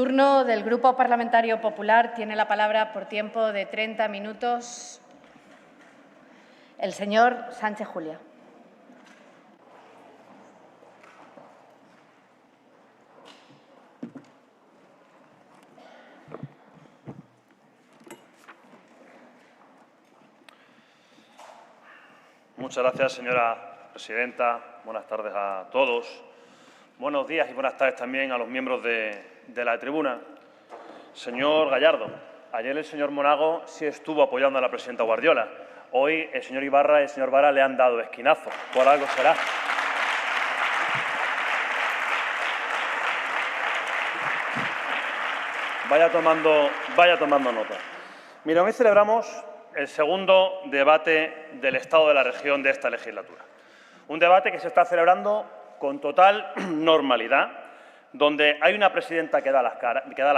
Turno del Grupo Parlamentario Popular. Tiene la palabra por tiempo de 30 minutos el señor Sánchez Julia. Muchas gracias, señora presidenta. Buenas tardes a todos. Buenos días y buenas tardes también a los miembros de la tribuna. Señor Gallardo, ayer el señor Monago sí estuvo apoyando a la presidenta Guardiola. Hoy el señor Ibarra y el señor Vara le han dado esquinazo. Por algo será. Vaya tomando nota. Mira, hoy celebramos el segundo debate del Estado de la región de esta legislatura. Un debate que se está celebrando con total normalidad, donde hay una presidenta que da la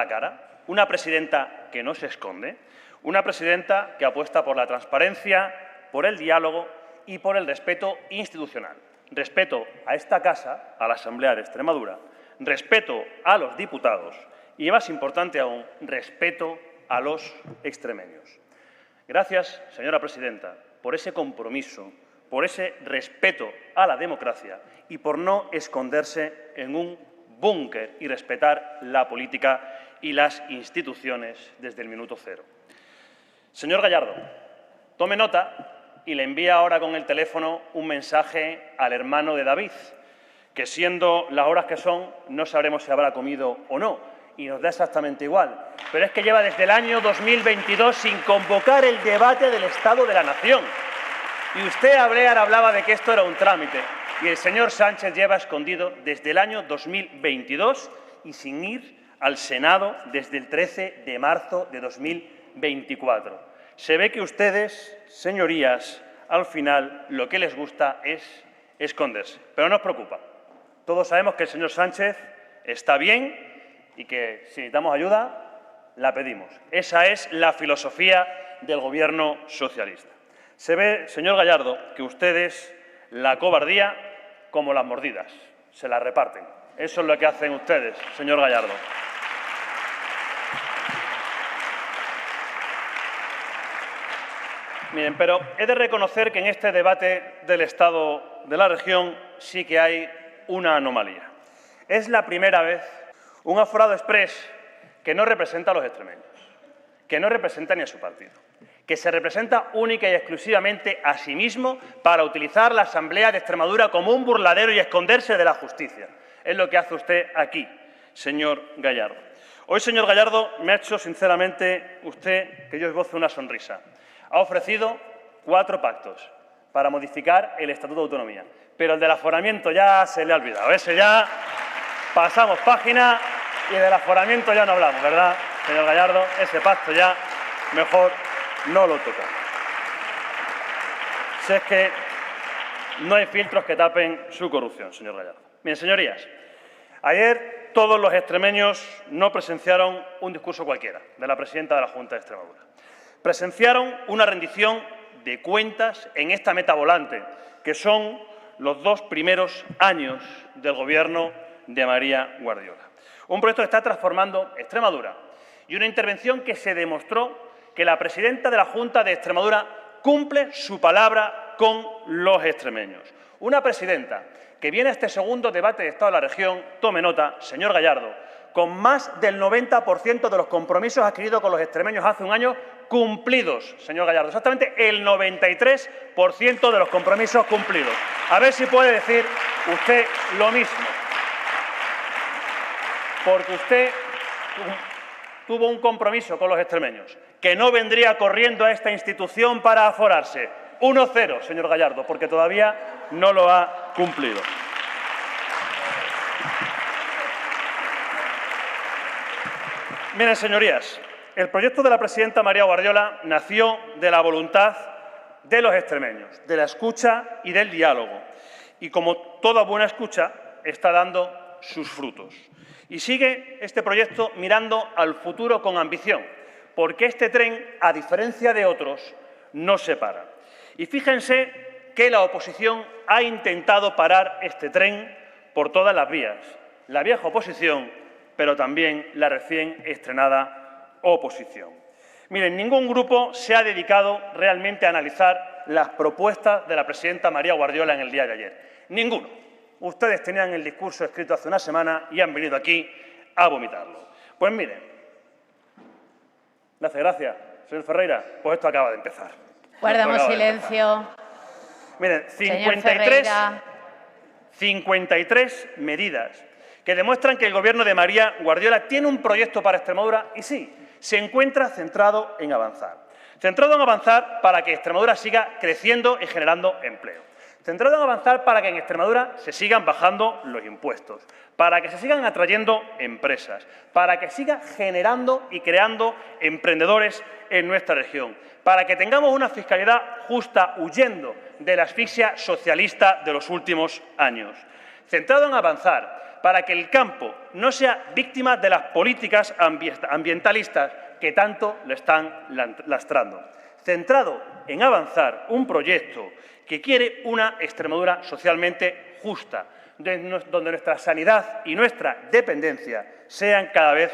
cara, una presidenta que no se esconde, una presidenta que apuesta por la transparencia, por el diálogo y por el respeto institucional. Respeto a esta casa, a la Asamblea de Extremadura, respeto a los diputados y, más importante aún, respeto a los extremeños. Gracias, señora presidenta, por ese compromiso, por ese respeto a la democracia y por no esconderse en un búnker y respetar la política y las instituciones desde el minuto cero. Señor Gallardo, tome nota y le envía ahora con el teléfono un mensaje al hermano de David, que siendo las horas que son, no sabremos si habrá comido o no, y nos da exactamente igual. Pero es que lleva desde el año 2022 sin convocar el debate del Estado de la Nación. Y usted hablaba de que esto era un trámite. Y el señor Sánchez lleva escondido desde el año 2022 y sin ir al Senado desde el 13 de marzo de 2024. Se ve que ustedes, señorías, al final lo que les gusta es esconderse. Pero no os preocupa. Todos sabemos que el señor Sánchez está bien y que si necesitamos ayuda, la pedimos. Esa es la filosofía del Gobierno socialista. Se ve, señor Gallardo, que ustedes la cobardía como las mordidas, se la reparten. Eso es lo que hacen ustedes, señor Gallardo. Miren, pero he de reconocer que en este debate del Estado de la región sí que hay una anomalía. Es la primera vez un aforado exprés que no representa a los extremeños, que no representa ni a su partido, que se representa única y exclusivamente a sí mismo para utilizar la Asamblea de Extremadura como un burladero y esconderse de la justicia. Es lo que hace usted aquí, señor Gallardo. Hoy, señor Gallardo, me ha hecho sinceramente usted que yo esboce una sonrisa. Ha ofrecido 4 pactos para modificar el Estatuto de Autonomía, pero el del aforamiento ya se le ha olvidado. Ese ya pasamos página y del aforamiento ya no hablamos, ¿verdad, señor Gallardo? Ese pacto ya mejor no lo toca. Si es que no hay filtros que tapen su corrupción, señor Gallardo. Bien, señorías, ayer todos los extremeños no presenciaron un discurso cualquiera de la presidenta de la Junta de Extremadura. Presenciaron una rendición de cuentas en esta meta volante, que son los 2 primeros años del Gobierno de María Guardiola. Un proyecto que está transformando Extremadura y una intervención que se demostró que la presidenta de la Junta de Extremadura cumple su palabra con los extremeños. Una presidenta que viene a este segundo debate de Estado de la región, tome nota, señor Gallardo, con más del 90% de los compromisos adquiridos con los extremeños hace un año cumplidos, señor Gallardo. Exactamente el 93% de los compromisos cumplidos. A ver si puede decir usted lo mismo. Porque usted tuvo un compromiso con los extremeños, que no vendría corriendo a esta institución para aforarse. 1-0, señor Gallardo, porque todavía no lo ha cumplido. Miren, señorías, el proyecto de la presidenta María Guardiola nació de la voluntad de los extremeños, de la escucha y del diálogo. Y como toda buena escucha, está dando sus frutos. Y sigue este proyecto mirando al futuro con ambición, porque este tren, a diferencia de otros, no se para. Y fíjense que la oposición ha intentado parar este tren por todas las vías. La vieja oposición pero también la recién estrenada oposición. Miren, ningún grupo se ha dedicado realmente a analizar las propuestas de la presidenta María Guardiola en el día de ayer. Ninguno. Ustedes tenían el discurso escrito hace una semana y han venido aquí a vomitarlo. Pues miren, ¿le hace gracia, señor Ferreira? Pues esto acaba de empezar. Guardamos silencio. Miren, Señor Ferreira. 53 medidas que demuestran que el Gobierno de María Guardiola tiene un proyecto para Extremadura y sí, se encuentra centrado en avanzar. Centrado en avanzar para que Extremadura siga creciendo y generando empleo. Centrado en avanzar para que en Extremadura se sigan bajando los impuestos, para que se sigan atrayendo empresas, para que siga generando y creando emprendedores en nuestra región, para que tengamos una fiscalidad justa huyendo de la asfixia socialista de los últimos años. Centrado en avanzar para que el campo no sea víctima de las políticas ambientalistas que tanto le están lastrando. Centrado en avanzar un proyecto que quiere una Extremadura socialmente justa, donde nuestra sanidad y nuestra dependencia sean cada vez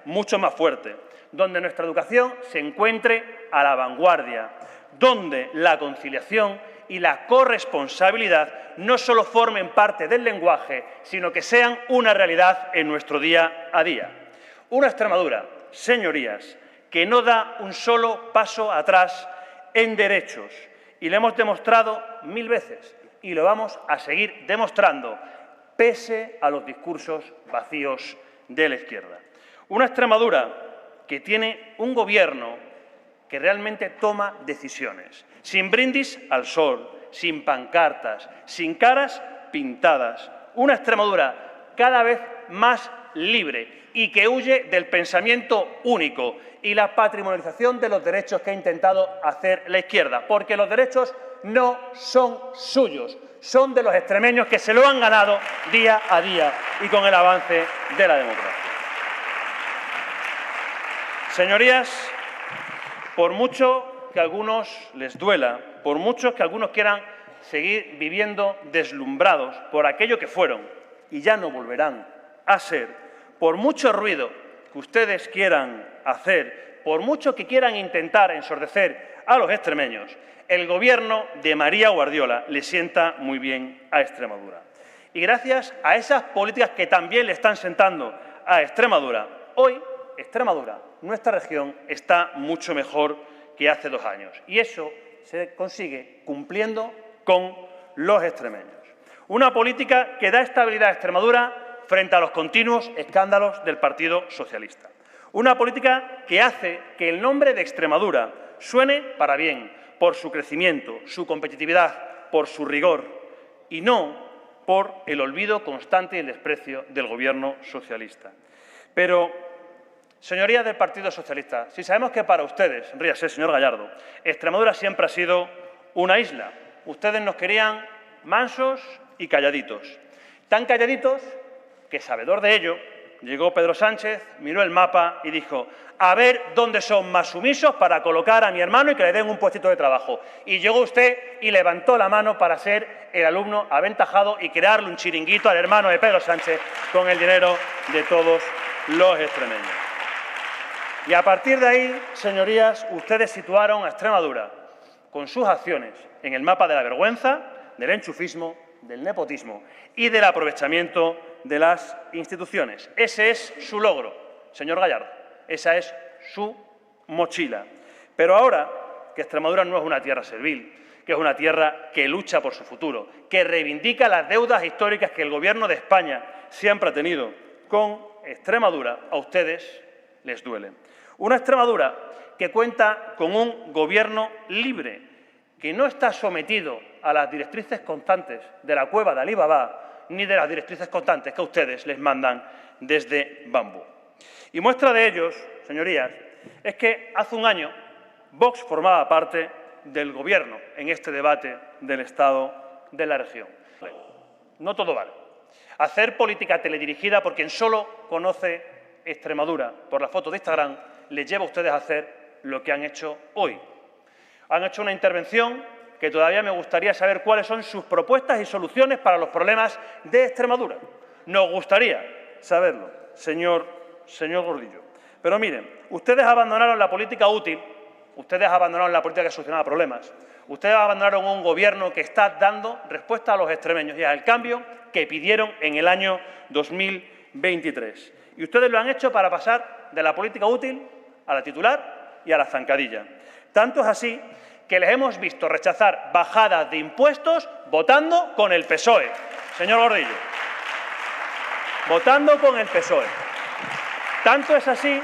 mucho más fuertes, donde nuestra educación se encuentre a la vanguardia, donde la conciliación y la corresponsabilidad no solo formen parte del lenguaje, sino que sean una realidad en nuestro día a día. Una Extremadura, señorías, que no da un solo paso atrás en derechos, y lo hemos demostrado 1000 veces, y lo vamos a seguir demostrando, pese a los discursos vacíos de la izquierda. Una Extremadura que tiene un Gobierno que realmente toma decisiones, sin brindis al sol, sin pancartas, sin caras pintadas. Una Extremadura cada vez más libre y que huye del pensamiento único y la patrimonialización de los derechos que ha intentado hacer la izquierda, porque los derechos no son suyos, son de los extremeños que se lo han ganado día a día y con el avance de la democracia. Señorías, por mucho que a algunos les duela, por mucho que algunos quieran seguir viviendo deslumbrados por aquello que fueron y ya no volverán a ser, por mucho ruido que ustedes quieran hacer, por mucho que quieran intentar ensordecer a los extremeños, el Gobierno de María Guardiola le sienta muy bien a Extremadura. Y gracias a esas políticas que también le están sentando a Extremadura, hoy Extremadura, nuestra región, está mucho mejor que hace 2 años. Y eso se consigue cumpliendo con los extremeños. Una política que da estabilidad a Extremadura frente a los continuos escándalos del Partido Socialista. Una política que hace que el nombre de Extremadura suene para bien, por su crecimiento, su competitividad, por su rigor, y no por el olvido constante y el desprecio del Gobierno socialista. Pero, señorías del Partido Socialista, si sabemos que para ustedes, ríase, señor Gallardo, Extremadura siempre ha sido una isla, ustedes nos querían mansos y calladitos. Tan calladitos que, sabedor de ello, llegó Pedro Sánchez, miró el mapa y dijo: a ver dónde son más sumisos para colocar a mi hermano y que le den un puestito de trabajo. Y llegó usted y levantó la mano para ser el alumno aventajado y crearle un chiringuito al hermano de Pedro Sánchez con el dinero de todos los extremeños. Y a partir de ahí, señorías, ustedes situaron a Extremadura con sus acciones en el mapa de la vergüenza, del enchufismo, del nepotismo y del aprovechamiento de las instituciones. Ese es su logro, señor Gallardo. Esa es su mochila. Pero ahora que Extremadura no es una tierra servil, que es una tierra que lucha por su futuro, que reivindica las deudas históricas que el Gobierno de España siempre ha tenido con Extremadura, a ustedes les duele. Una Extremadura que cuenta con un Gobierno libre, que no está sometido a las directrices constantes de la cueva de Alibaba ni de las directrices constantes que a ustedes les mandan desde Bambú. Y muestra de ellos, señorías, es que hace un año Vox formaba parte del Gobierno en este debate del Estado de la región. No todo vale. Hacer política teledirigida por quien solo conoce Extremadura por la foto de Instagram les lleva a ustedes a hacer lo que han hecho hoy. Han hecho una intervención que todavía me gustaría saber cuáles son sus propuestas y soluciones para los problemas de Extremadura. Nos gustaría saberlo, señor señor Gordillo. Pero miren, ustedes abandonaron la política útil, ustedes abandonaron la política que solucionaba problemas, ustedes abandonaron un gobierno que está dando respuesta a los extremeños y al cambio que pidieron en el año 2023. Y ustedes lo han hecho para pasar de la política útil a la titular y a la zancadilla. Tanto es así que les hemos visto rechazar bajadas de impuestos votando con el PSOE. Señor Gordillo, votando con el PSOE. Tanto es así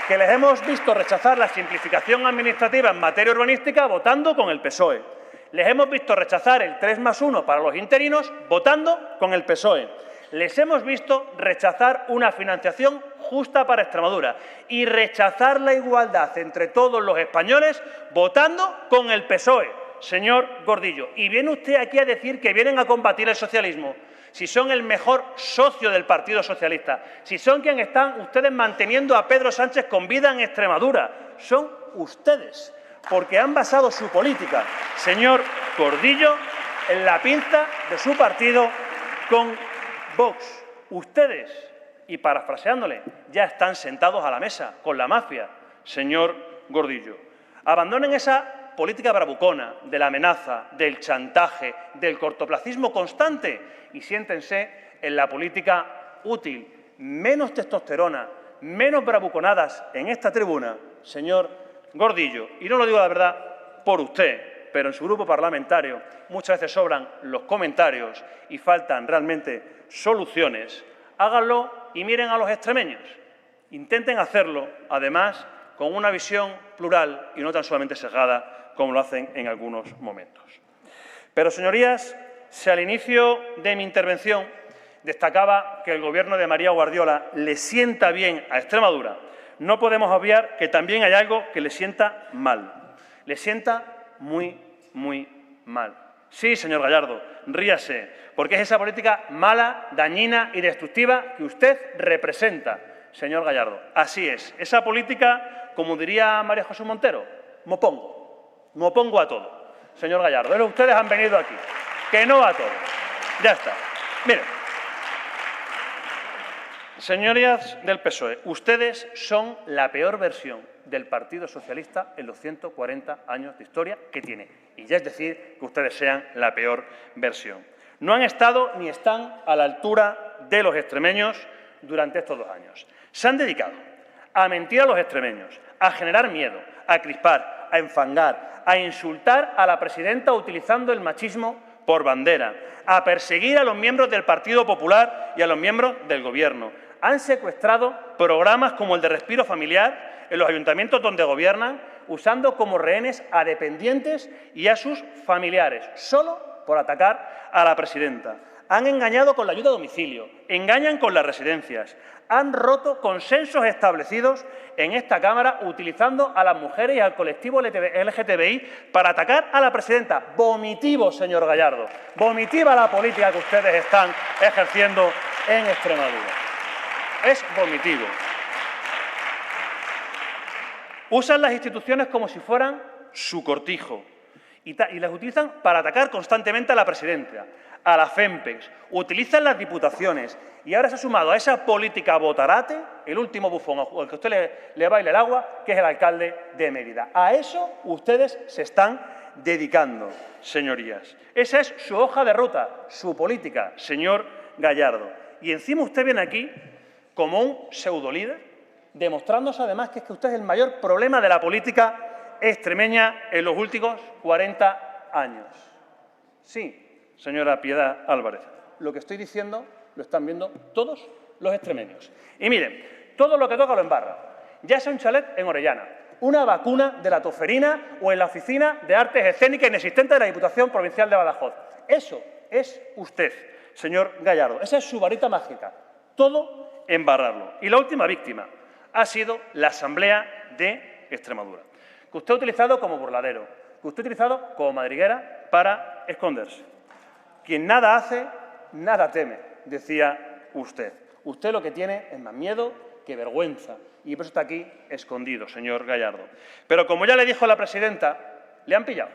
que les hemos visto rechazar la simplificación administrativa en materia urbanística votando con el PSOE. Les hemos visto rechazar el 3+1 para los interinos votando con el PSOE. Les hemos visto rechazar una financiación justa para Extremadura y rechazar la igualdad entre todos los españoles votando con el PSOE, señor Gordillo. Y viene usted aquí a decir que vienen a combatir el socialismo. Si son el mejor socio del Partido Socialista, si son quienes están ustedes manteniendo a Pedro Sánchez con vida en Extremadura, son ustedes, porque han basado su política, señor Gordillo, en la pinza de su partido con Vox. Ustedes, y parafraseándole, ya están sentados a la mesa con la mafia, señor Gordillo. Abandonen esa política bravucona, de la amenaza, del chantaje, del cortoplacismo constante y siéntense en la política útil. Menos testosterona, menos bravuconadas en esta tribuna, señor Gordillo. Y no lo digo la verdad por usted, pero en su grupo parlamentario muchas veces sobran los comentarios y faltan realmente soluciones. Háganlo y miren a los extremeños. Intenten hacerlo, además, con una visión plural y no tan solamente sesgada como lo hacen en algunos momentos. Pero, señorías, si al inicio de mi intervención destacaba que el Gobierno de María Guardiola le sienta bien a Extremadura, no podemos obviar que también hay algo que le sienta mal. Le sienta muy, muy mal. Sí, señor Gallardo, ríase, porque es esa política mala, dañina y destructiva que usted representa, señor Gallardo. Así es, esa política, como diría María José Montero, mopongo a todo, señor Gallardo. Pero ustedes han venido aquí, que no a todo. Ya está. Miren, señorías del PSOE, ustedes son la peor versión del Partido Socialista en los 140 años de historia que tiene. Y ya es decir que ustedes sean la peor versión. No han estado ni están a la altura de los extremeños durante estos 2 años. Se han dedicado a mentir a los extremeños, a generar miedo, a crispar, a enfangar, a insultar a la presidenta utilizando el machismo por bandera, a perseguir a los miembros del Partido Popular y a los miembros del Gobierno. Han secuestrado programas como el de Respiro Familiar en los ayuntamientos donde gobiernan, usando como rehenes a dependientes y a sus familiares, solo por atacar a la presidenta. Han engañado con la ayuda a domicilio, engañan con las residencias, han roto consensos establecidos en esta Cámara utilizando a las mujeres y al colectivo LGTBI para atacar a la presidenta. Vomitivo, señor Gallardo, vomitiva la política que ustedes están ejerciendo en Extremadura. Es vomitivo. Usan las instituciones como si fueran su cortijo y las utilizan para atacar constantemente a la presidenta, a la FEMPEX, utilizan las diputaciones y ahora se ha sumado a esa política botarate el último bufón al que usted le baila el agua, que es el alcalde de Mérida. A eso ustedes se están dedicando, señorías. Esa es su hoja de ruta, su política, señor Gallardo. Y encima usted viene aquí como un pseudolíder, demostrándose además que usted es el mayor problema de la política extremeña en los últimos 40 años. Sí, señora Piedad Álvarez, lo que estoy diciendo lo están viendo todos los extremeños. Y miren, todo lo que toca lo embarra, ya sea un chalet en Orellana, una vacuna de la toferina o en la oficina de artes escénicas inexistente de la Diputación Provincial de Badajoz. Eso es usted, señor Gallardo. Esa es su varita mágica. Todo embarrarlo. Y la última víctima ha sido la Asamblea de Extremadura, que usted ha utilizado como burladero, que usted ha utilizado como madriguera para esconderse. Quien nada hace, nada teme, decía usted. Usted lo que tiene es más miedo que vergüenza y por eso está aquí escondido, señor Gallardo. Pero como ya le dijo la presidenta, le han pillado.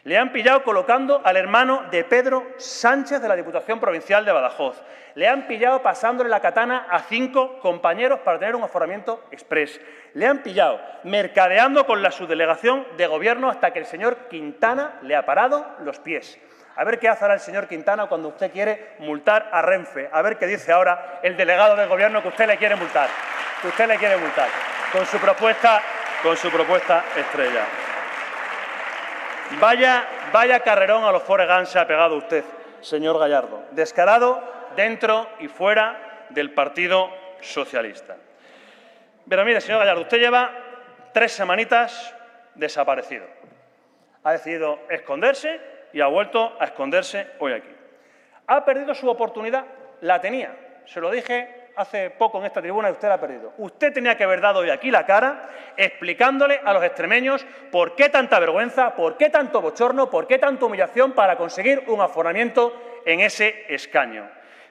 Le han pillado colocando al hermano de Pedro Sánchez de la Diputación Provincial de Badajoz. Le han pillado pasándole la katana a 5 compañeros para tener un aforamiento exprés. Le han pillado mercadeando con la subdelegación de Gobierno hasta que el señor Quintana le ha parado los pies. A ver qué hace ahora el señor Quintana cuando usted quiere multar a Renfe. A ver qué dice ahora el delegado del Gobierno que usted le quiere multar. Que usted le quiere multar con su propuesta estrella. Vaya carrerón a los Forrest Gump se ha pegado usted, señor Gallardo. Descarado dentro y fuera del Partido Socialista. Pero mire, señor Gallardo, usted lleva 3 semanitas desaparecido. Ha decidido esconderse y ha vuelto a esconderse hoy aquí. Ha perdido su oportunidad, la tenía. Se lo dije hace poco en esta tribuna y usted la ha perdido. Usted tenía que haber dado hoy aquí la cara explicándole a los extremeños por qué tanta vergüenza, por qué tanto bochorno, por qué tanta humillación para conseguir un aforamiento en ese escaño.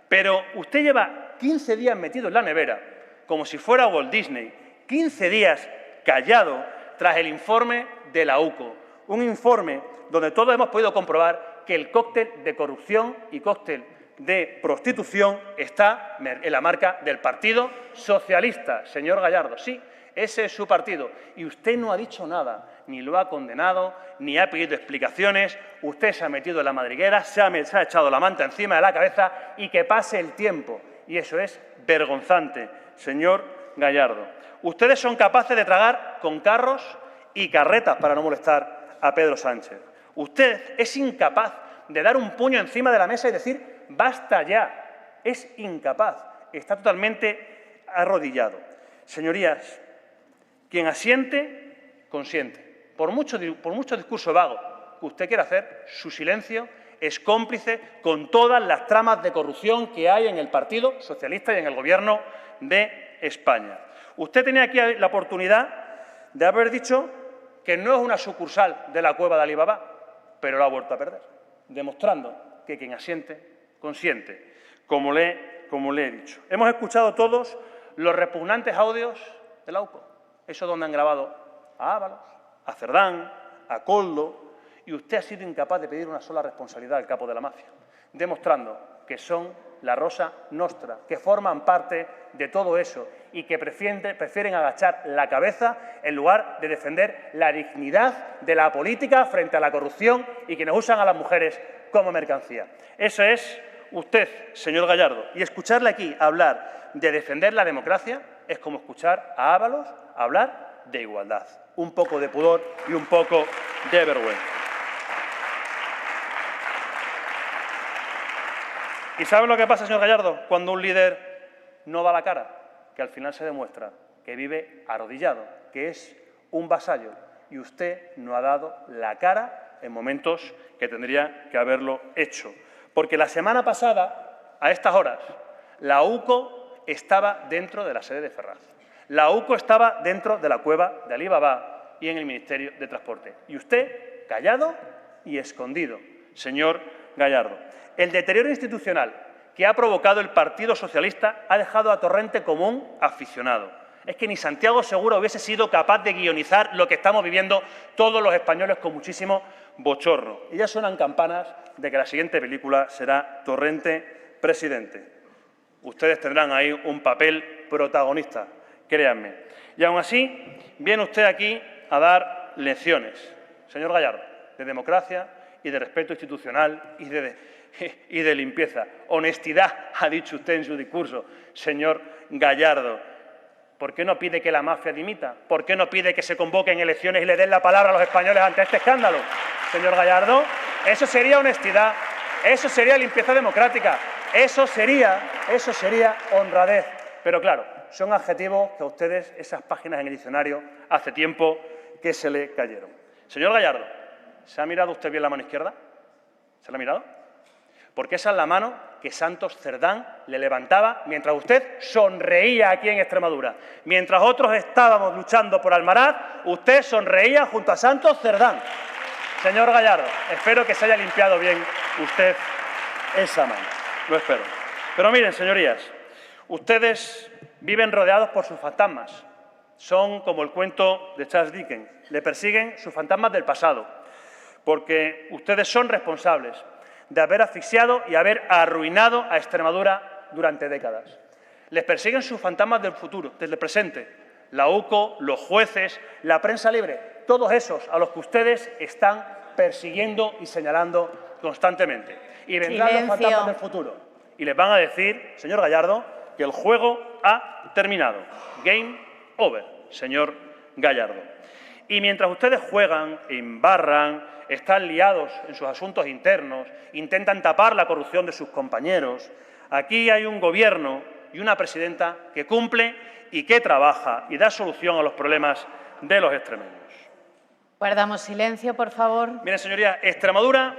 Pero usted lleva 15 días metido en la nevera, como si fuera Walt Disney, 15 días callado tras el informe de la UCO. Un informe donde todos hemos podido comprobar que el cóctel de corrupción y cóctel de prostitución está en la marca del Partido Socialista, señor Gallardo. Sí, ese es su partido. Y usted no ha dicho nada, ni lo ha condenado, ni ha pedido explicaciones. Usted se ha metido en la madriguera, se ha echado la manta encima de la cabeza y que pase el tiempo. Y eso es vergonzante, señor Gallardo. Ustedes son capaces de tragar con carros y carretas para no molestar a Pedro Sánchez. Usted es incapaz de dar un puño encima de la mesa y decir ¡basta ya! Es incapaz, está totalmente arrodillado. Señorías, quien asiente, consiente. Por mucho discurso vago que usted quiera hacer, su silencio es cómplice con todas las tramas de corrupción que hay en el Partido Socialista y en el Gobierno de España. Usted tenía aquí la oportunidad de haber dicho que no es una sucursal de la cueva de Alibaba, pero la ha vuelto a perder, demostrando que quien asiente consiente, como le he dicho. Hemos escuchado todos los repugnantes audios de la UCO, eso donde han grabado a Ábalos, a Cerdán, a Koldo, y usted ha sido incapaz de pedir una sola responsabilidad al capo de la mafia, demostrando que son la Rosa Nostra, que forman parte de todo eso y que prefieren agachar la cabeza en lugar de defender la dignidad de la política frente a la corrupción y quienes usan a las mujeres como mercancía. Eso es usted, señor Gallardo. Y escucharle aquí hablar de defender la democracia es como escuchar a Ábalos hablar de igualdad. Un poco de pudor y un poco de vergüenza. ¿Y saben lo que pasa, señor Gallardo, cuando un líder no da la cara? Que al final se demuestra que vive arrodillado, que es un vasallo. Y usted no ha dado la cara en momentos que tendría que haberlo hecho. Porque la semana pasada, a estas horas, la UCO estaba dentro de la sede de Ferraz. La UCO estaba dentro de la cueva de Alibaba y en el Ministerio de Transporte. Y usted, callado y escondido, señor Gallardo. El deterioro institucional que ha provocado el Partido Socialista ha dejado a Torrente como un aficionado. Es que ni Santiago Segura hubiese sido capaz de guionizar lo que estamos viviendo todos los españoles con muchísimo bochorno. Y ya suenan campanas de que la siguiente película será Torrente presidente. Ustedes tendrán ahí un papel protagonista, créanme. Y aún así, viene usted aquí a dar lecciones, señor Gallardo, de democracia y de respeto institucional y de limpieza. Honestidad, ha dicho usted en su discurso, señor Gallardo. ¿Por qué no pide que la mafia dimita? ¿Por qué no pide que se convoquen elecciones y le den la palabra a los españoles ante este escándalo? Señor Gallardo, eso sería honestidad, eso sería limpieza democrática, eso sería honradez. Pero claro, son adjetivos que a ustedes, esas páginas en el diccionario, hace tiempo que se le cayeron. Señor Gallardo, ¿se ha mirado usted bien la mano izquierda? ¿Se la ha mirado? Porque esa es la mano que Santos Cerdán le levantaba mientras usted sonreía aquí en Extremadura. Mientras otros estábamos luchando por Almaraz, usted sonreía junto a Santos Cerdán. Señor Gallardo, espero que se haya limpiado bien usted esa mano. Lo espero. Pero miren, señorías, ustedes viven rodeados por sus fantasmas. Son como el cuento de Charles Dickens. Le persiguen sus fantasmas del pasado. porque ustedes son responsables de haber asfixiado y haber arruinado a Extremadura durante décadas. Les persiguen sus fantasmas del futuro, desde el presente, la UCO, los jueces, la prensa libre, todos esos a los que ustedes están persiguiendo y señalando constantemente. Y vendrán los fantasmas del futuro y les van a decir, señor Gallardo, que el juego ha terminado. Game over, señor Gallardo. Y mientras ustedes juegan, embarran, están liados en sus asuntos internos, intentan tapar la corrupción de sus compañeros, aquí hay un Gobierno y una presidenta que cumple y que trabaja y da solución a los problemas de los extremeños. Guardamos silencio, por favor. Miren, señorías, Extremadura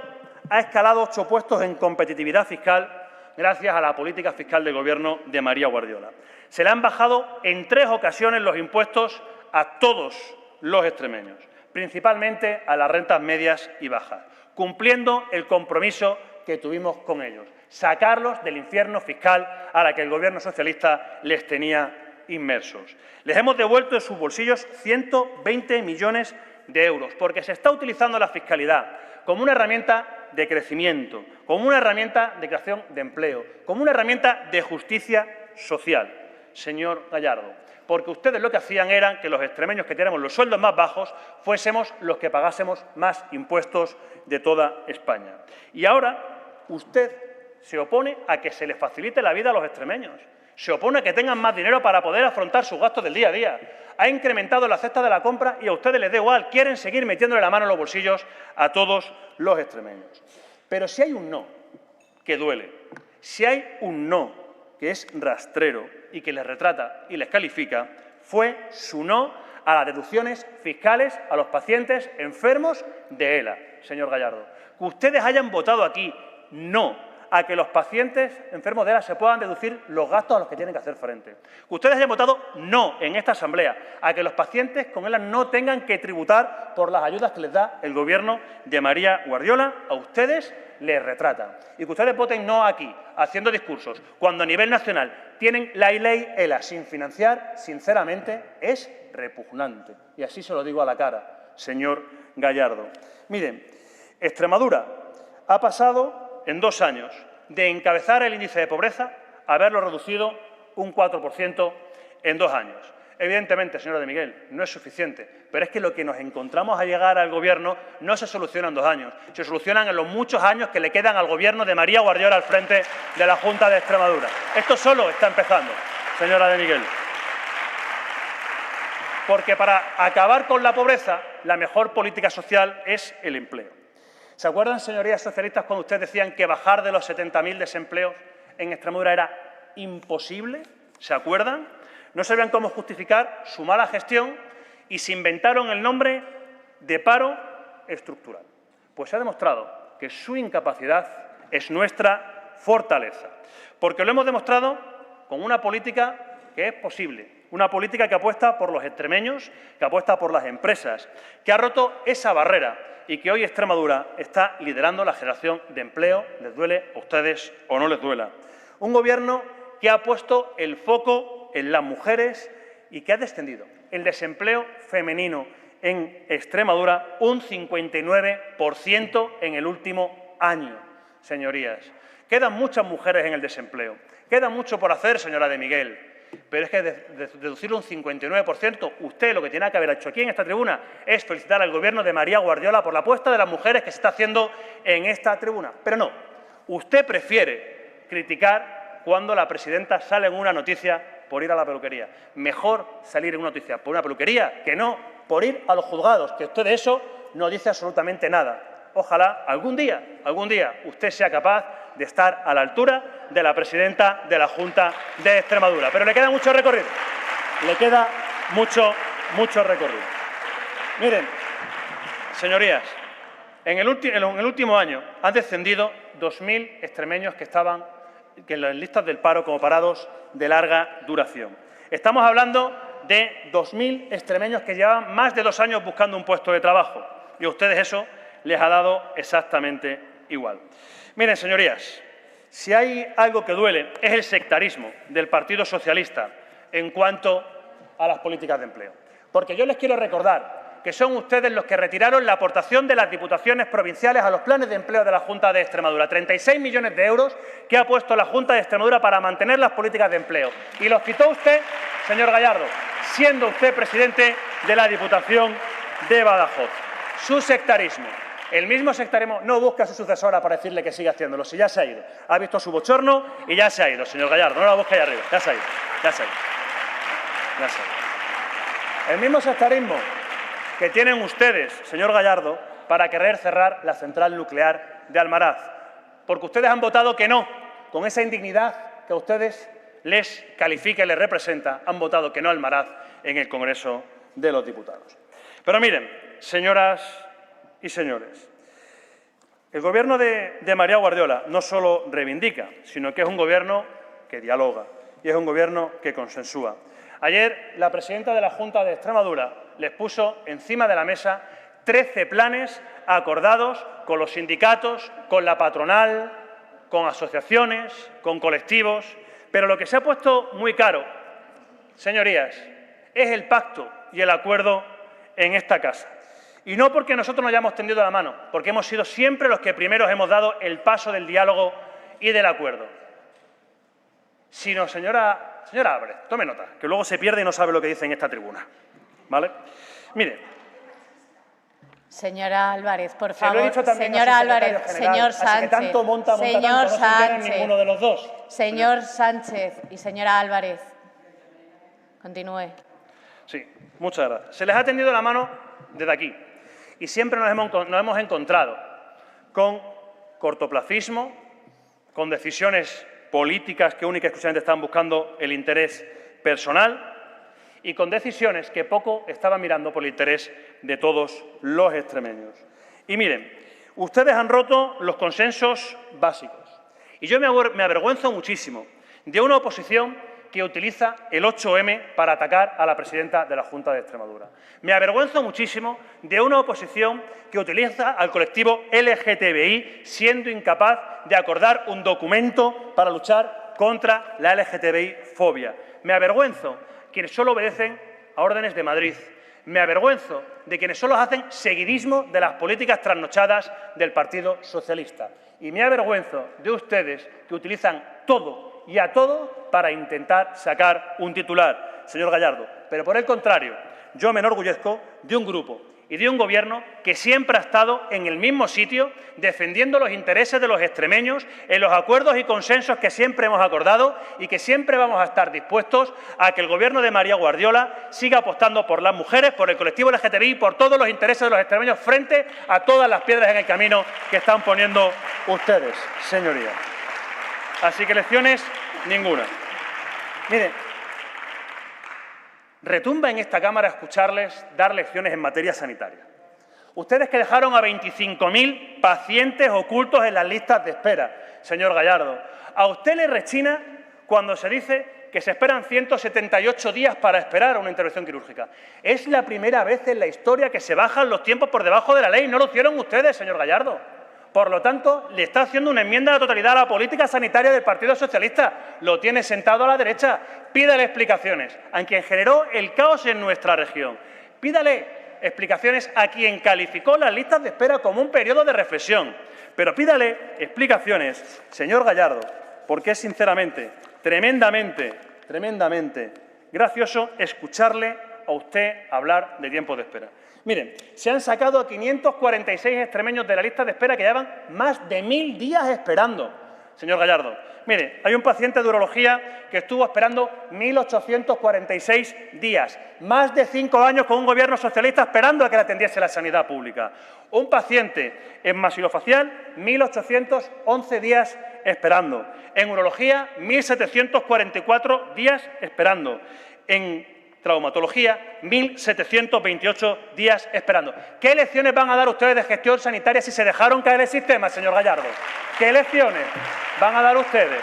ha escalado 8 puestos en competitividad fiscal gracias a la política fiscal del Gobierno de María Guardiola. Se le han bajado en 3 ocasiones los impuestos a todos los extremeños, principalmente a las rentas medias y bajas, cumpliendo el compromiso que tuvimos con ellos, sacarlos del infierno fiscal a la que el Gobierno socialista les tenía inmersos. Les hemos devuelto de sus bolsillos 120 millones de euros, porque se está utilizando la fiscalidad como una herramienta de crecimiento, como una herramienta de creación de empleo, como una herramienta de justicia social, señor Gallardo, porque ustedes lo que hacían era que los extremeños que tenemos los sueldos más bajos fuésemos los que pagásemos más impuestos de toda España. Y ahora usted se opone a que se les facilite la vida a los extremeños, se opone a que tengan más dinero para poder afrontar sus gastos del día a día. Ha incrementado la cesta de la compra y a ustedes les da igual, quieren seguir metiéndole la mano en los bolsillos a todos los extremeños. Pero si hay un no que duele, si hay un no que es rastrero y que les retrata y les califica, fue su no a las deducciones fiscales a los pacientes enfermos de ELA, señor Gallardo. Que ustedes hayan votado aquí no a que los pacientes enfermos de ELA se puedan deducir los gastos a los que tienen que hacer frente. Que ustedes hayan votado no en esta Asamblea a que los pacientes con ELA no tengan que tributar por las ayudas que les da el Gobierno de María Guardiola, a ustedes les retrata. Y que ustedes voten no aquí, haciendo discursos, cuando a nivel nacional tienen la ley ELA sin financiar, sinceramente, es repugnante. Y así se lo digo a la cara, señor Gallardo. Miren, Extremadura ha pasado en 2 años de encabezar el índice de pobreza a haberlo reducido un 4% en 2 años. Evidentemente, señora de Miguel, no es suficiente, pero es que lo que nos encontramos a llegar al Gobierno no se soluciona en 2 años, se solucionan en los muchos años que le quedan al Gobierno de María Guardiola al frente de la Junta de Extremadura. Esto solo está empezando, señora de Miguel. Porque para acabar con la pobreza, la mejor política social es el empleo. ¿Se acuerdan, señorías socialistas, cuando ustedes decían que bajar de los 70.000 desempleos en Extremadura era imposible? ¿Se acuerdan? No sabían cómo justificar su mala gestión y se inventaron el nombre de paro estructural. Pues se ha demostrado que su incapacidad es nuestra fortaleza, porque lo hemos demostrado con una política que es posible, una política que apuesta por los extremeños, que apuesta por las empresas, que ha roto esa barrera y que hoy Extremadura está liderando la generación de empleo, les duele a ustedes o no les duela. Un Gobierno que ha puesto el foco en las mujeres y que ha descendido el desempleo femenino en Extremadura un 59% en el último año, señorías. Quedan muchas mujeres en el desempleo, queda mucho por hacer, señora de Miguel, pero es que deducirlo un 59%, usted lo que tiene que haber hecho aquí en esta tribuna es felicitar al Gobierno de María Guardiola por la apuesta de las mujeres que se está haciendo en esta tribuna. Pero no, usted prefiere criticar cuando la presidenta sale en una noticia por ir a la peluquería. Mejor salir en una noticia por una peluquería que no por ir a los juzgados, que usted de eso no dice absolutamente nada. Ojalá algún día usted sea capaz de estar a la altura de la presidenta de la Junta de Extremadura. Pero le queda mucho recorrido. Le queda mucho recorrido. Miren, señorías, en el último año han descendido 2.000 extremeños que estaban en las listas del paro como parados de larga duración. Estamos hablando de 2.000 extremeños que llevaban más de 2 años buscando un puesto de trabajo. Y a ustedes eso les ha dado exactamente igual. Miren, señorías, si hay algo que duele es el sectarismo del Partido Socialista en cuanto a las políticas de empleo. Porque yo les quiero recordar que son ustedes los que retiraron la aportación de las diputaciones provinciales a los planes de empleo de la Junta de Extremadura. 36 millones de euros que ha puesto la Junta de Extremadura para mantener las políticas de empleo. Y los quitó usted, señor Gallardo, siendo usted presidente de la Diputación de Badajoz. Su sectarismo. El mismo sectarismo no busca a su sucesora para decirle que siga haciéndolo, si ya se ha ido. Ha visto su bochorno y ya se ha ido, señor Gallardo. No la busque ahí arriba, ya se ha ido, ya se ha ido. Ya se ha ido. El mismo sectarismo que tienen ustedes, señor Gallardo, para querer cerrar la central nuclear de Almaraz. Porque ustedes han votado que no, con esa indignidad que a ustedes les califica y les representa, han votado que no a Almaraz en el Congreso de los Diputados. Pero miren, señoras y señores, el Gobierno de María Guardiola no solo reivindica, sino que es un Gobierno que dialoga y es un Gobierno que consensúa. Ayer, la presidenta de la Junta de Extremadura les puso encima de la mesa 13 planes acordados con los sindicatos, con la patronal, con asociaciones, con colectivos. Pero lo que se ha puesto muy caro, señorías, es el pacto y el acuerdo en esta casa. Y no porque nosotros nos hayamos tendido la mano, porque hemos sido siempre los que primeros hemos dado el paso del diálogo y del acuerdo. Sino, señora Álvarez, tome nota, que luego se pierde y no sabe lo que dice en esta tribuna. ¿Vale? Mire. Señora Álvarez, por favor. Se lo he dicho también señora Álvarez, general, señor Sánchez. Así que tanto monta señor tanto, no se entera en Sánchez, ninguno de los dos. Señor Sánchez y señora Álvarez, continúe. Sí, muchas gracias. Se les ha tendido la mano desde aquí y siempre nos hemos encontrado con cortoplacismo, con decisiones políticas que única y exclusivamente estaban buscando el interés personal y con decisiones que poco estaban mirando por el interés de todos los extremeños. Y miren, ustedes han roto los consensos básicos y yo me avergüenzo muchísimo de una oposición que utiliza el 8M para atacar a la presidenta de la Junta de Extremadura. Me avergüenzo muchísimo de una oposición que utiliza al colectivo LGTBI siendo incapaz de acordar un documento para luchar contra la LGTBI-fobia. Me avergüenzo quienes solo obedecen a órdenes de Madrid. Me avergüenzo de quienes solo hacen seguidismo de las políticas trasnochadas del Partido Socialista. Y me avergüenzo de ustedes que utilizan todo y a todo para intentar sacar un titular, señor Gallardo. Pero por el contrario, yo me enorgullezco de un grupo y de un Gobierno que siempre ha estado en el mismo sitio defendiendo los intereses de los extremeños en los acuerdos y consensos que siempre hemos acordado y que siempre vamos a estar dispuestos a que el Gobierno de María Guardiola siga apostando por las mujeres, por el colectivo LGTBI, por todos los intereses de los extremeños frente a todas las piedras en el camino que están poniendo ustedes, señorías. Así que lecciones ninguna. Miren, retumba en esta Cámara escucharles dar lecciones en materia sanitaria. Ustedes que dejaron a 25.000 pacientes ocultos en las listas de espera, señor Gallardo. A usted le rechina cuando se dice que se esperan 178 días para esperar una intervención quirúrgica. Es la primera vez en la historia que se bajan los tiempos por debajo de la ley. No lo hicieron ustedes, señor Gallardo. Por lo tanto, le está haciendo una enmienda a la totalidad a la política sanitaria del Partido Socialista. Lo tiene sentado a la derecha. Pídale explicaciones a quien generó el caos en nuestra región. Pídale explicaciones a quien calificó las listas de espera como un periodo de reflexión. Pero pídale explicaciones, señor Gallardo, porque es sinceramente, tremendamente gracioso escucharle a usted hablar de tiempos de espera. Miren, se han sacado a 546 extremeños de la lista de espera que llevan más de 1.000 días esperando. Señor Gallardo, mire, hay un paciente de urología que estuvo esperando 1.846 días, más de 5 años con un Gobierno socialista esperando a que le atendiese la sanidad pública. Un paciente en masilofacial, 1.811 días esperando. En urología, 1.744 días esperando. En traumatología, 1.728 días esperando. ¿Qué lecciones van a dar ustedes de gestión sanitaria si se dejaron caer el sistema, señor Gallardo? ¿Qué lecciones van a dar ustedes?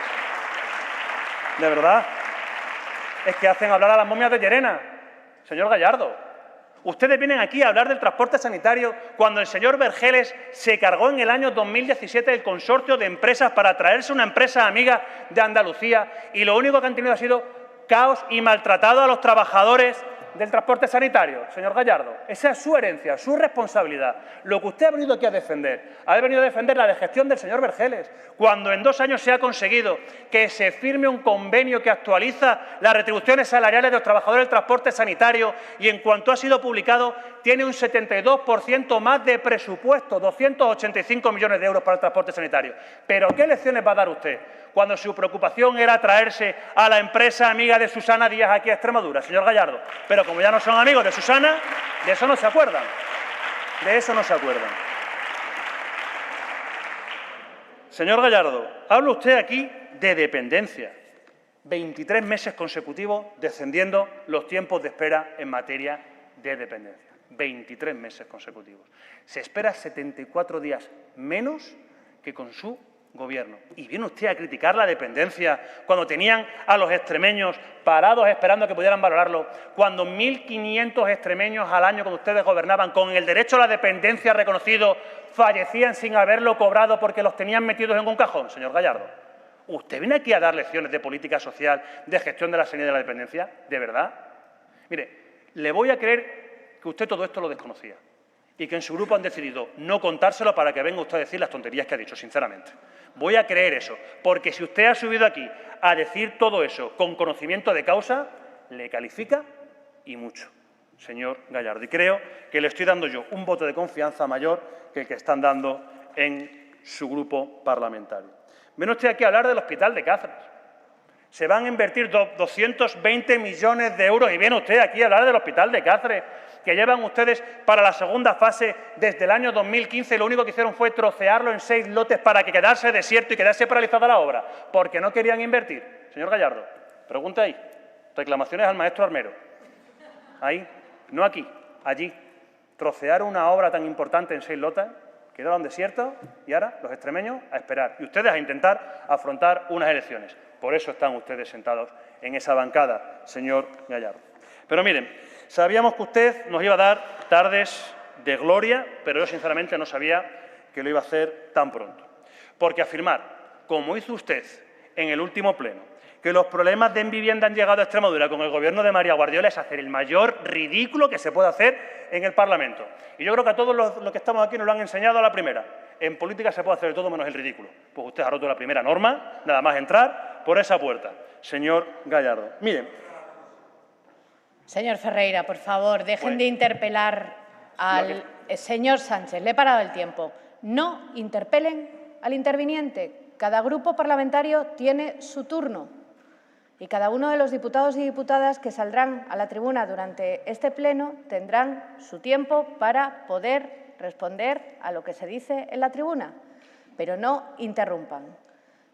De verdad, es que hacen hablar a las momias de Llerena, señor Gallardo. Ustedes vienen aquí a hablar del transporte sanitario cuando el señor Vergeles se cargó en el año 2017 el consorcio de empresas para traerse una empresa amiga de Andalucía y lo único que han tenido ha sido caos y maltratado a los trabajadores del transporte sanitario, señor Gallardo. Esa es su herencia, su responsabilidad. Lo que usted ha venido aquí a defender, ha venido a defender la de gestión del señor Vergeles, cuando en 2 años se ha conseguido que se firme un convenio que actualiza las retribuciones salariales de los trabajadores del transporte sanitario y en cuanto ha sido publicado tiene un 72% más de presupuesto, 285 millones de euros para el transporte sanitario. ¿Pero qué lecciones va a dar usted cuando su preocupación era traerse a la empresa amiga de Susana Díaz aquí a Extremadura, señor Gallardo? Pero como ya no son amigos de Susana, de eso no se acuerdan. De eso no se acuerdan. Señor Gallardo, habla usted aquí de dependencia. 23 meses consecutivos descendiendo los tiempos de espera en materia de dependencia. 23 meses consecutivos. Se espera 74 días menos que con su Gobierno. Y viene usted a criticar la dependencia cuando tenían a los extremeños parados esperando que pudieran valorarlo, cuando 1.500 extremeños al año cuando ustedes gobernaban con el derecho a la dependencia reconocido fallecían sin haberlo cobrado porque los tenían metidos en un cajón, señor Gallardo. ¿Usted viene aquí a dar lecciones de política social, de gestión de la sanidad y de la dependencia? ¿De verdad? Mire, le voy a creer que usted todo esto lo desconocía y que en su grupo han decidido no contárselo para que venga usted a decir las tonterías que ha dicho, sinceramente. Voy a creer eso, porque si usted ha subido aquí a decir todo eso con conocimiento de causa, le califica y mucho, señor Gallardo. Y creo que le estoy dando yo un voto de confianza mayor que el que están dando en su grupo parlamentario. Viene usted aquí a hablar del Hospital de Cáceres. Se van a invertir 220 millones de euros y viene usted aquí a hablar del Hospital de Cáceres, que llevan ustedes para la segunda fase desde el año 2015 y lo único que hicieron fue trocearlo en 6 lotes para que quedase desierto y quedase paralizada la obra, porque no querían invertir. Señor Gallardo, pregunte ahí. Reclamaciones al maestro Armero. Ahí, no aquí, allí. Trocearon una obra tan importante en 6 lotes, quedaron desiertos y ahora los extremeños a esperar. Y ustedes a intentar afrontar unas elecciones. Por eso están ustedes sentados en esa bancada, señor Gallardo. Pero miren, sabíamos que usted nos iba a dar tardes de gloria, pero yo sinceramente no sabía que lo iba a hacer tan pronto. Porque afirmar, como hizo usted en el último pleno, que los problemas de vivienda han llegado a Extremadura con el Gobierno de María Guardiola es hacer el mayor ridículo que se puede hacer en el Parlamento. Y yo creo que a todos los que estamos aquí nos lo han enseñado a la primera. En política se puede hacer de todo menos el ridículo. Pues usted ha roto la primera norma, nada más entrar por esa puerta, señor Gallardo. Miren. Señor Ferreira, por favor, dejen de interpelar al señor Sánchez. Le he parado el tiempo. No interpelen al interviniente. Cada grupo parlamentario tiene su turno. Y cada uno de los diputados y diputadas que saldrán a la tribuna durante este pleno tendrán su tiempo para poder responder a lo que se dice en la tribuna. Pero no interrumpan.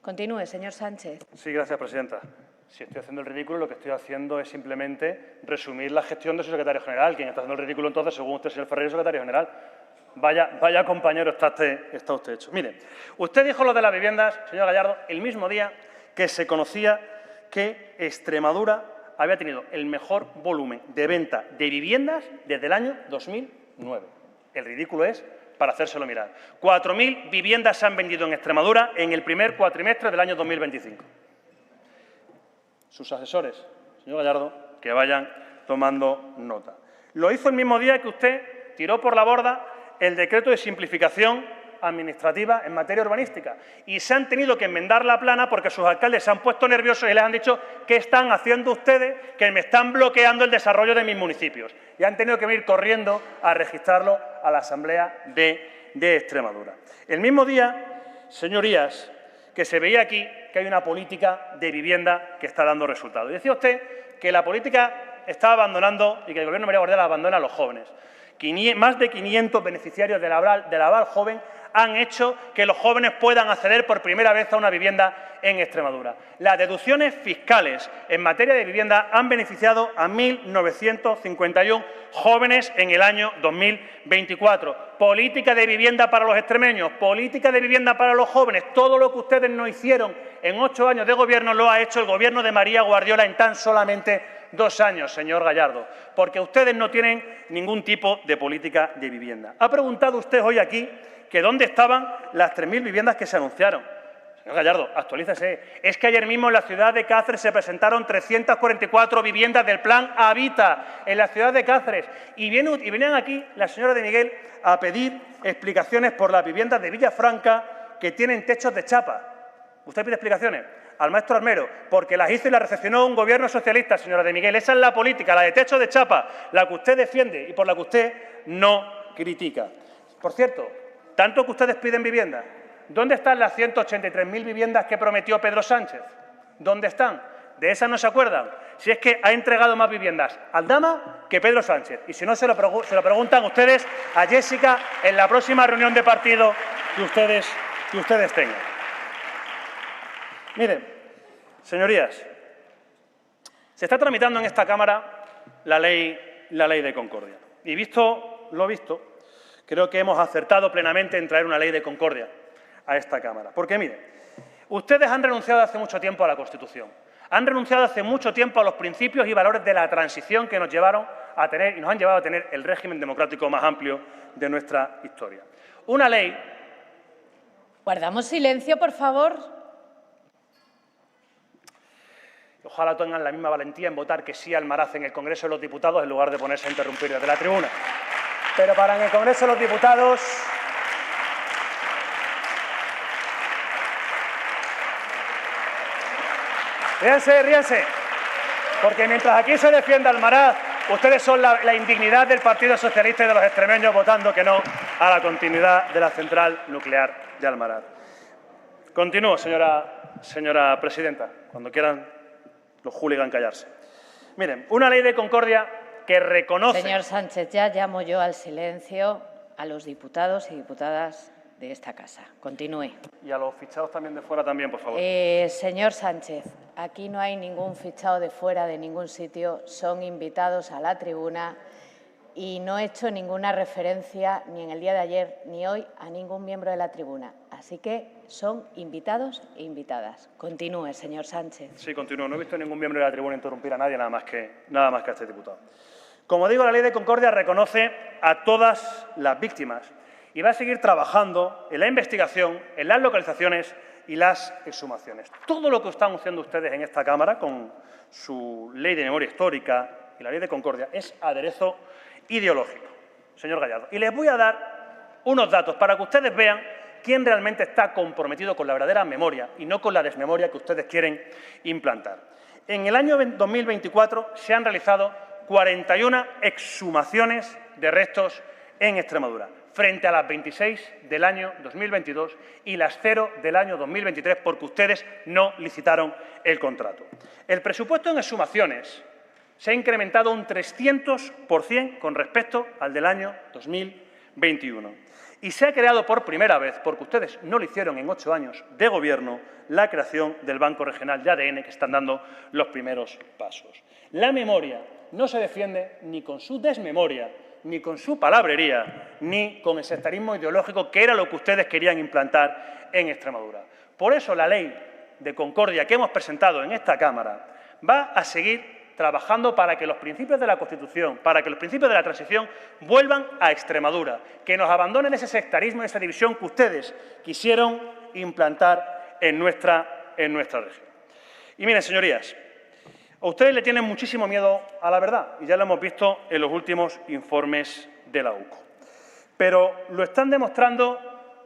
Continúe, señor Sánchez. Sí, gracias, presidenta. Si estoy haciendo el ridículo, lo que estoy haciendo es simplemente resumir la gestión de su secretario general. Quien está haciendo el ridículo, entonces, según usted, señor Ferreira, secretario general. Vaya compañero está usted hecho. Mire, usted dijo lo de las viviendas, señor Gallardo, el mismo día que se conocía que Extremadura había tenido el mejor volumen de venta de viviendas desde el año 2009. El ridículo es para hacérselo mirar. 4.000 viviendas se han vendido en Extremadura en el primer cuatrimestre del año 2025. Sus asesores, señor Gallardo, que vayan tomando nota. Lo hizo el mismo día que usted tiró por la borda el decreto de simplificación administrativa en materia urbanística y se han tenido que enmendar la plana porque sus alcaldes se han puesto nerviosos y les han dicho ¿qué están haciendo ustedes? Que me están bloqueando el desarrollo de mis municipios. Y han tenido que venir corriendo a registrarlo a la Asamblea de Extremadura. El mismo día, señorías, que se veía aquí que hay una política de vivienda que está dando resultados. Y decía usted que la política está abandonando y que el Gobierno de María Guardiola abandona a los jóvenes. Más de 500 beneficiarios del Aval Joven han hecho que los jóvenes puedan acceder por primera vez a una vivienda en Extremadura. Las deducciones fiscales en materia de vivienda han beneficiado a 1.951 jóvenes en el año 2024. Política de vivienda para los extremeños, política de vivienda para los jóvenes. Todo lo que ustedes no hicieron en 8 años de gobierno lo ha hecho el Gobierno de María Guardiola en tan solamente 2 años, señor Gallardo, porque ustedes no tienen ningún tipo de política de vivienda. Ha preguntado usted hoy aquí que dónde estaban las 3.000 viviendas que se anunciaron. Señor Gallardo, actualícese. Es que ayer mismo en la ciudad de Cáceres se presentaron 344 viviendas del Plan Habita en la ciudad de Cáceres. Y venían aquí la señora de Miguel a pedir explicaciones por las viviendas de Villafranca que tienen techos de chapa. ¿Usted pide explicaciones? Al maestro Armero, porque las hizo y las recepcionó un gobierno socialista, señora de Miguel. Esa es la política, la de techos de chapa, la que usted defiende y por la que usted no critica. Por cierto, tanto que ustedes piden viviendas, ¿dónde están las 183.000 viviendas que prometió Pedro Sánchez? ¿Dónde están? ¿De esas no se acuerdan? Si es que ha entregado más viviendas Aldama que Pedro Sánchez. Y si no, se lo preguntan ustedes a Jessica en la próxima reunión de partido que ustedes tengan. Miren, señorías, se está tramitando en esta Cámara la ley de concordia. Y visto lo visto, creo que hemos acertado plenamente en traer una ley de concordia a esta Cámara. Porque, miren, ustedes han renunciado hace mucho tiempo a la Constitución. Han renunciado hace mucho tiempo a los principios y valores de la transición que nos llevaron a tener y nos han llevado a tener el régimen democrático más amplio de nuestra historia. Una ley... Guardamos silencio, por favor. Ojalá tengan la misma valentía en votar que sí al Almaraz en el Congreso de los Diputados en lugar de ponerse a interrumpir desde la tribuna. Pero para en el Congreso de los Diputados... Ríanse, porque mientras aquí se defiende Almaraz, ustedes son la indignidad del Partido Socialista y de los extremeños votando que no a la continuidad de la central nuclear de Almaraz. Continúo, señora presidenta, cuando quieran los hooligans callarse. Miren, una ley de concordia que reconoce... Señor Sánchez, ya llamo yo al silencio a los diputados y diputadas de esta casa. Continúe. Y a los fichados también de fuera también, por favor. Señor Sánchez, aquí no hay ningún fichado de fuera de ningún sitio, son invitados a la tribuna y no he hecho ninguna referencia ni en el día de ayer ni hoy a ningún miembro de la tribuna. Así que son invitados e invitadas. Continúe, señor Sánchez. Sí, continúo. No he visto ningún miembro de la tribuna interrumpir a nadie, nada más que a este diputado. Como digo, la ley de concordia reconoce a todas las víctimas y va a seguir trabajando en la investigación, en las localizaciones y las exhumaciones. Todo lo que están haciendo ustedes en esta Cámara con su ley de memoria histórica y la ley de concordia es aderezo ideológico, señor Gallardo. Y les voy a dar unos datos para que ustedes vean quién realmente está comprometido con la verdadera memoria y no con la desmemoria que ustedes quieren implantar. En el año 2024 se han realizado 41 exhumaciones de restos en Extremadura, frente a las 26 del año 2022 y las 0 del año 2023, porque ustedes no licitaron el contrato. El presupuesto en exhumaciones se ha incrementado un 300% con respecto al del año 2021. Y se ha creado por primera vez, porque ustedes no lo hicieron en 8 años de gobierno, la creación del Banco Regional de ADN, que están dando los primeros pasos. La memoria no se defiende ni con su desmemoria, ni con su palabrería, ni con el sectarismo ideológico, que era lo que ustedes querían implantar en Extremadura. Por eso la ley de concordia que hemos presentado en esta Cámara va a seguir trabajando para que los principios de la Constitución, para que los principios de la transición vuelvan a Extremadura, que nos abandonen ese sectarismo y esa división que ustedes quisieron implantar en nuestra región. Y miren, señorías, a ustedes le tienen muchísimo miedo a la verdad, y ya lo hemos visto en los últimos informes de la UCO. Pero lo están demostrando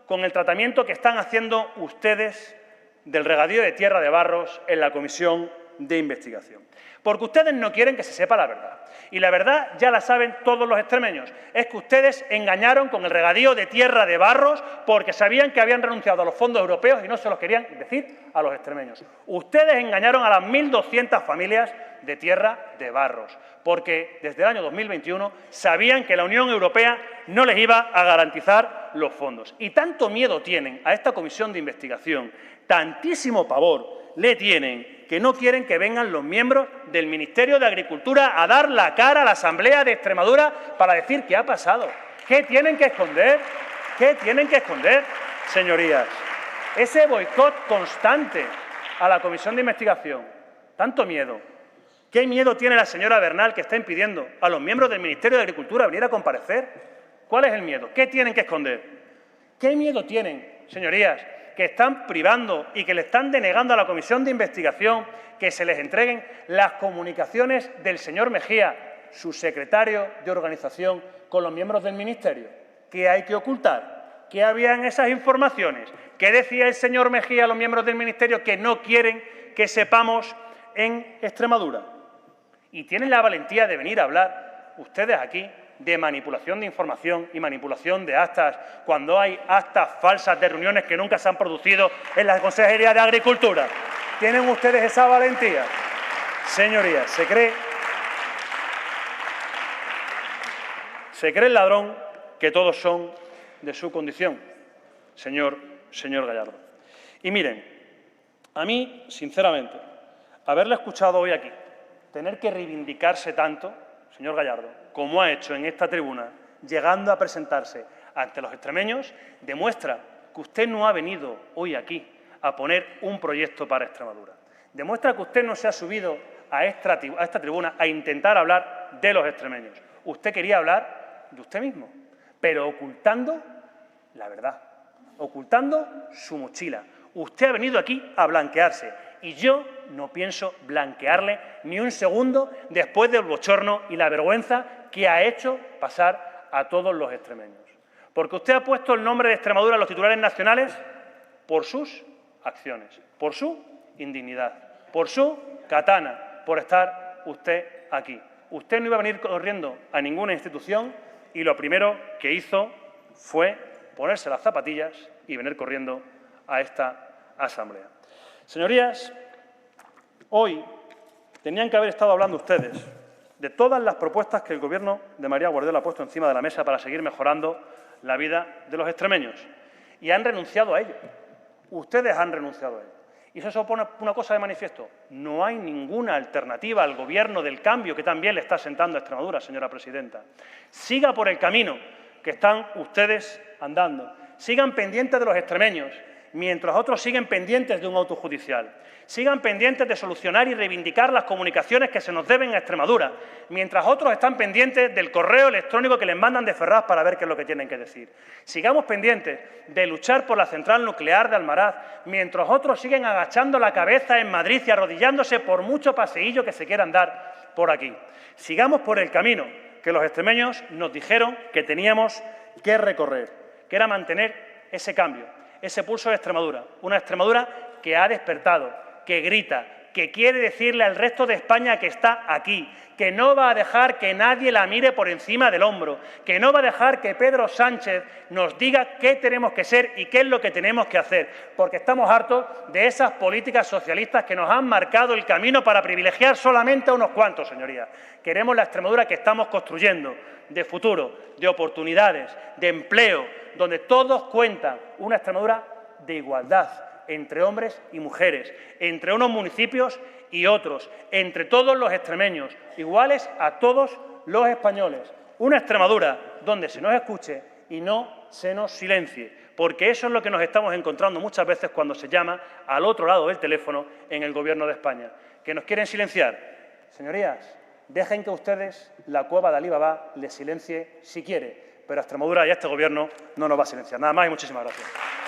con el tratamiento que están haciendo ustedes del regadío de Tierra de Barros en la comisión de investigación. Porque ustedes no quieren que se sepa la verdad. Y la verdad ya la saben todos los extremeños. Es que ustedes engañaron con el regadío de Tierra de Barros porque sabían que habían renunciado a los fondos europeos y no se los querían decir a los extremeños. Ustedes engañaron a las 1.200 familias de Tierra de Barros porque desde el año 2021 sabían que la Unión Europea no les iba a garantizar los fondos. Y tanto miedo tienen a esta comisión de investigación, tantísimo pavor le tienen, que no quieren que vengan los miembros del Ministerio de Agricultura a dar la cara a la Asamblea de Extremadura para decir qué ha pasado. ¿Qué tienen que esconder? ¿Qué tienen que esconder, señorías? Ese boicot constante a la comisión de investigación. Tanto miedo. ¿Qué miedo tiene la señora Bernal que está impidiendo a los miembros del Ministerio de Agricultura venir a comparecer? ¿Cuál es el miedo? ¿Qué tienen que esconder? ¿Qué miedo tienen, señorías, que están privando y que le están denegando a la comisión de investigación que se les entreguen las comunicaciones del señor Mejía, su secretario de organización, con los miembros del Ministerio. ¿Qué hay que ocultar? ¿Qué había en esas informaciones? ¿Qué decía el señor Mejía a los miembros del Ministerio que no quieren que sepamos en Extremadura? Y tienen la valentía de venir a hablar ustedes aquí de manipulación de información y manipulación de actas, cuando hay actas falsas de reuniones que nunca se han producido en la Consejería de Agricultura. ¿Tienen ustedes esa valentía? Señorías, se cree el ladrón que todos son de su condición, señor Gallardo. Y miren, a mí, sinceramente, haberle escuchado hoy aquí, tener que reivindicarse tanto, señor Gallardo, como ha hecho en esta tribuna, llegando a presentarse ante los extremeños, demuestra que usted no ha venido hoy aquí a poner un proyecto para Extremadura. Demuestra que usted no se ha subido a esta tribuna a intentar hablar de los extremeños. Usted quería hablar de usted mismo, pero ocultando la verdad, ocultando su mochila. Usted ha venido aquí a blanquearse y yo no pienso blanquearle ni un segundo después del bochorno y la vergüenza que ha hecho pasar a todos los extremeños. Porque usted ha puesto el nombre de Extremadura en los titulares nacionales por sus acciones, por su indignidad, por su katana, por estar usted aquí. Usted no iba a venir corriendo a ninguna institución y lo primero que hizo fue ponerse las zapatillas y venir corriendo a esta asamblea. Señorías, hoy tenían que haber estado hablando ustedes de todas las propuestas que el Gobierno de María Guardiola ha puesto encima de la mesa para seguir mejorando la vida de los extremeños. Y han renunciado a ello. Ustedes han renunciado a ello. Y eso pone una cosa de manifiesto. No hay ninguna alternativa al Gobierno del cambio que también le está sentando a Extremadura, señora presidenta. Siga por el camino que están ustedes andando. Sigan pendientes de los extremeños, mientras otros siguen pendientes de un auto judicial. Sigan pendientes de solucionar y reivindicar las comunicaciones que se nos deben a Extremadura, mientras otros están pendientes del correo electrónico que les mandan de Ferraz para ver qué es lo que tienen que decir. Sigamos pendientes de luchar por la central nuclear de Almaraz, mientras otros siguen agachando la cabeza en Madrid y arrodillándose por mucho paseillo que se quieran dar por aquí. Sigamos por el camino que los extremeños nos dijeron que teníamos que recorrer, que era mantener ese cambio, ese pulso de Extremadura, una Extremadura que ha despertado, que grita, que quiere decirle al resto de España que está aquí, que no va a dejar que nadie la mire por encima del hombro, que no va a dejar que Pedro Sánchez nos diga qué tenemos que ser y qué es lo que tenemos que hacer, porque estamos hartos de esas políticas socialistas que nos han marcado el camino para privilegiar solamente a unos cuantos, señorías. Queremos la Extremadura que estamos construyendo, de futuro, de oportunidades, de empleo, donde todos cuentan, una Extremadura de igualdad entre hombres y mujeres, entre unos municipios y otros, entre todos los extremeños, iguales a todos los españoles. Una Extremadura donde se nos escuche y no se nos silencie, porque eso es lo que nos estamos encontrando muchas veces cuando se llama al otro lado del teléfono en el Gobierno de España, que nos quieren silenciar. Señorías, dejen que ustedes la cueva de Alí Baba les silencie si quiere, pero a Extremadura y a este Gobierno no nos va a silenciar. Nada más y muchísimas gracias.